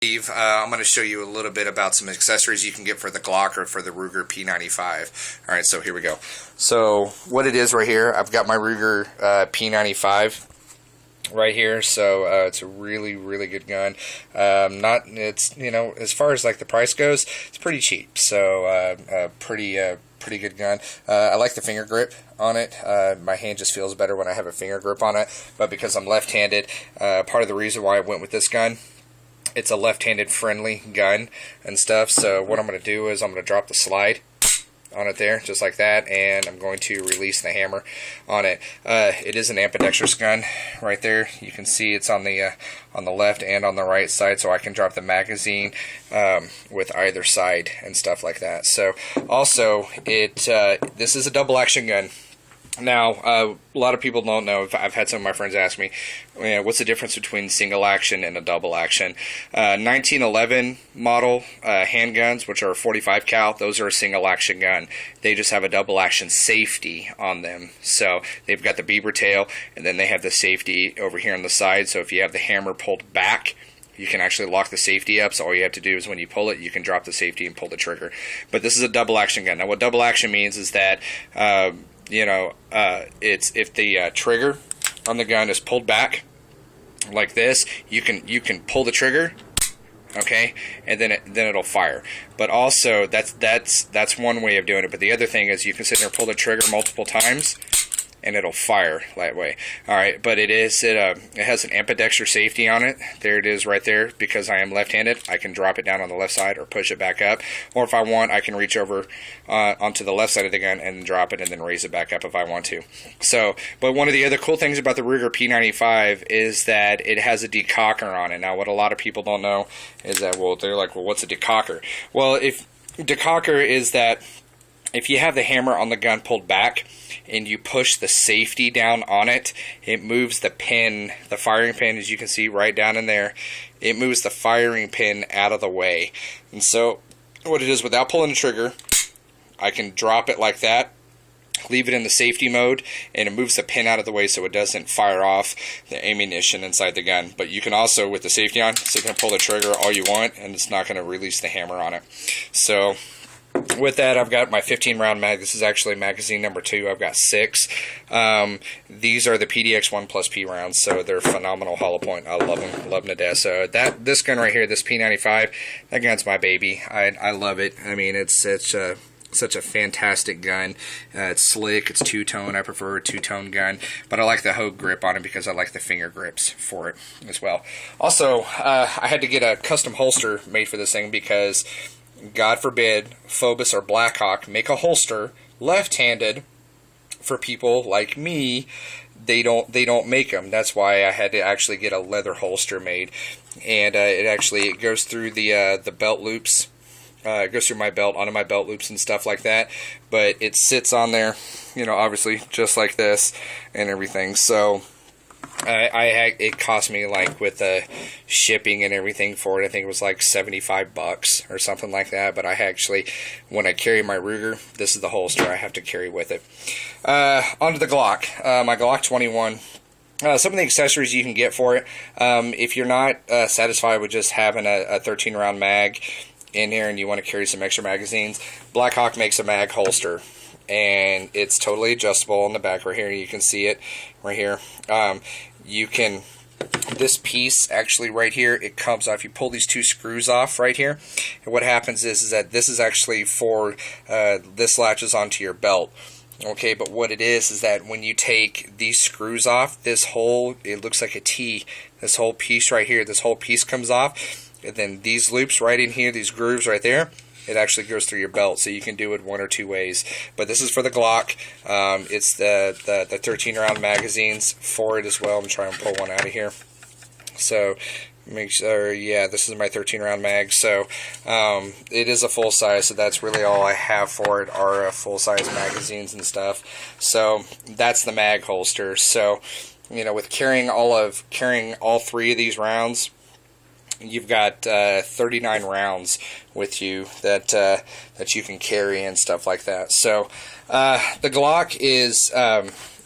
Steve, I'm going to show you a little bit about some accessories you can get for the Glock or for the Ruger P95. All right, so here we go. So what it is right here, I've got my Ruger P95 right here. So it's a really, really good gun. It's as far as like the price goes, it's pretty cheap. So pretty good gun. I like the finger grip on it. My hand just feels better when I have a finger grip on it. But because I'm left-handed, part of the reason why I went with this gun, it's a left-handed friendly gun and stuff. So what I'm going to do is I'm going to drop the slide on it there, just like that, and I'm going to release the hammer on it. It is an ambidextrous gun right there. You can see it's on the left and on the right side, so I can drop the magazine with either side and stuff like that. So also, this is a double action gun. Now, a lot of people don't know. I've had some of my friends ask me, what's the difference between single action and a double action? 1911 model handguns, which are 45 cal, those are a single action gun. They just have a double action safety on them. So they've got the beaver tail, and then they have the safety over here on the side. So if you have the hammer pulled back, you can actually lock the safety up. So all you have to do is when you pull it, you can drop the safety and pull the trigger. But this is a double action gun. Now, what double action means is that it's if the trigger on the gun is pulled back like this, you can pull the trigger, okay, and then it'll fire. But also that's one way of doing it. But the other thing is you can sit there and pull the trigger multiple times, and it'll fire that way. All right, but it has an ambidextrous safety on it. There it is right there. Because I am left-handed, I can drop it down on the left side or push it back up. Or if I want, I can reach over onto the left side of the gun and drop it and then raise it back up if I want to. So, but one of the other cool things about the Ruger P95 is that it has a decocker on it. Now, what a lot of people don't know is that, well, they're like, well, what's a decocker? Well, if decocker is that if you have the hammer on the gun pulled back and you push the safety down on it, it moves the pin, the firing pin, as you can see right down in there, it moves the firing pin out of the way. And so what it is, without pulling the trigger, I can drop it like that, leave it in the safety mode, and it moves the pin out of the way so it doesn't fire off the ammunition inside the gun. But you can also, with the safety on, sit there and pull the trigger all you want, and it's not going to release the hammer on it. So with that, I've got my 15-round mag. This is actually magazine number 2. I've got 6. These are the PDX 1 plus P rounds, so they're phenomenal hollow point. I love them. Love them to death. So this gun right here, this P95, that gun's my baby. I love it. I mean, it's such a fantastic gun. It's slick. It's two-tone. I prefer a two-tone gun, but I like the Hogue grip on it because I like the finger grips for it as well. Also, I had to get a custom holster made for this thing because, God forbid, Phobos or Blackhawk make a holster left-handed for people like me. They don't make them. That's why I had to actually get a leather holster made, and it goes through the belt loops. It goes through my belt, onto my belt loops and stuff like that. But it sits on there, obviously just like this and everything. So it cost me, like, with the shipping and everything for it, I think it was like $75 or something like that. But I actually, when I carry my Ruger, this is the holster I have to carry with it. Onto the Glock, my Glock 21. Some of the accessories you can get for it, if you're not satisfied with just having a 13-round mag in here and you want to carry some extra magazines, Blackhawk makes a mag holster, and it's totally adjustable on the back right here. You can see it right here. This piece actually right here, it comes off. You pull these 2 screws off right here, and what happens is that this is actually for this latches onto your belt. Okay, but what it is that when you take these screws off, it looks like a T. This whole piece right here, this whole piece comes off. And then these loops right in here, these grooves right there, it actually goes through your belt. So you can do it one or two ways. But this is for the Glock. It's the 13-round magazines for it as well. I'm trying to pull one out of here. So make sure, yeah, this is my 13-round mag. So it is a full size. So that's really all I have for it are full-size magazines and stuff. So that's the mag holster. So with carrying all 3 of these rounds, you've got 39 rounds with you that you can carry and stuff like that. So the Glock is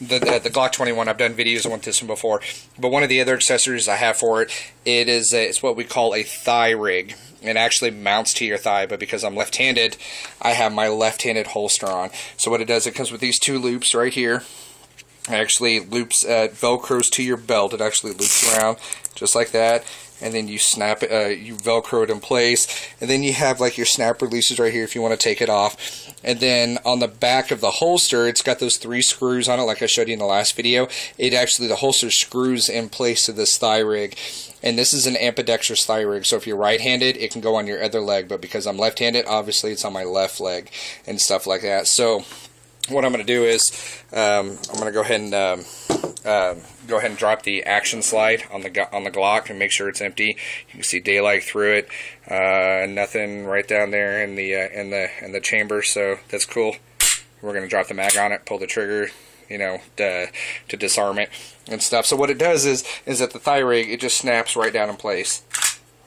the Glock 21. I've done videos on this one before, but one of the other accessories I have for it, it's what we call a thigh rig. It actually mounts to your thigh, but because I'm left-handed, I have my left-handed holster on. So what it does, it comes with these two loops right here. It actually loops, velcros to your belt. It actually loops around just like that, and then you snap it, you velcro it in place, and then you have like your snap releases right here if you want to take it off. And then on the back of the holster, it's got those 3 screws on it like I showed you in the last video. The holster screws in place to this thigh rig. And this is an ambidextrous thigh rig, so if you're right-handed, it can go on your other leg, but because I'm left-handed, obviously it's on my left leg and stuff like that. So what I'm going to do is I'm going to go ahead and drop the action slide on the Glock and make sure it's empty. You can see daylight through it. Nothing right down there in the chamber, so that's cool. We're going to drop the mag on it, pull the trigger, you know, to disarm it and stuff. So what it does is that the thigh rig, it just snaps right down in place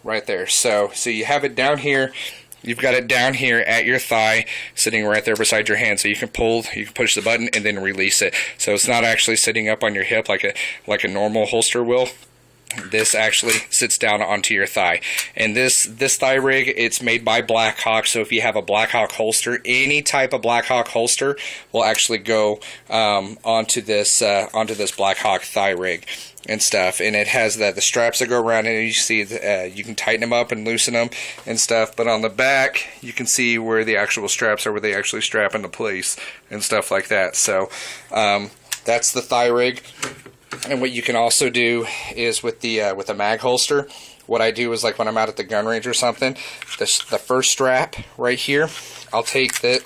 right there. So you have it down here. You've got it down here at your thigh, sitting right there beside your hand. So you can push the button and then release it. So it's not actually sitting up on your hip like a normal holster will. This actually sits down onto your thigh. And this thigh rig, it's made by Blackhawk. So if you have a Blackhawk holster, any type of Blackhawk holster will actually go onto this Blackhawk thigh rig and stuff. And it has the straps that go around it. You see you can tighten them up and loosen them and stuff. But on the back, you can see where the actual straps are, where they actually strap into place and stuff like that. So that's the thigh rig. And what you can also do is with the mag holster, what I do is, like when I'm out at the gun range or something, the first strap right here, I'll take the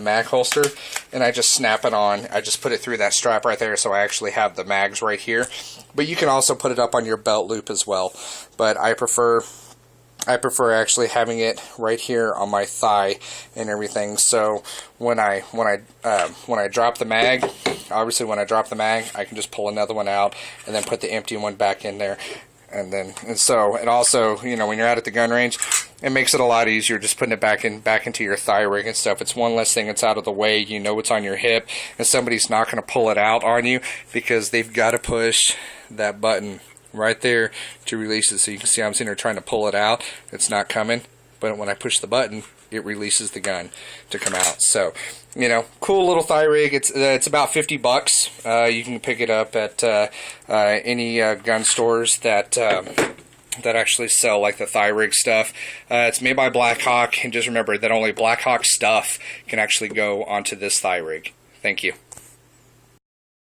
mag holster and I just snap it on. I just put it through that strap right there, so I actually have the mags right here. But you can also put it up on your belt loop as well. But I prefer actually having it right here on my thigh and everything. So when I drop the mag, obviously when I drop the mag, I can just pull another one out and then put the empty one back in there. And also, you know, when you're out at the gun range, it makes it a lot easier just putting it back into your thigh rig and stuff. It's one less thing that's out of the way. You know it's on your hip, and somebody's not going to pull it out on you because they've got to push that button right there to release it. So you can see I'm sitting there trying to pull it out. It's not coming, but when I push the button, it releases the gun to come out. So, you know, cool little thigh rig. It's about $50. You can pick it up at any gun stores that actually sell like the thigh rig stuff. It's made by Blackhawk, and just remember that only Blackhawk stuff can actually go onto this thigh rig. Thank you.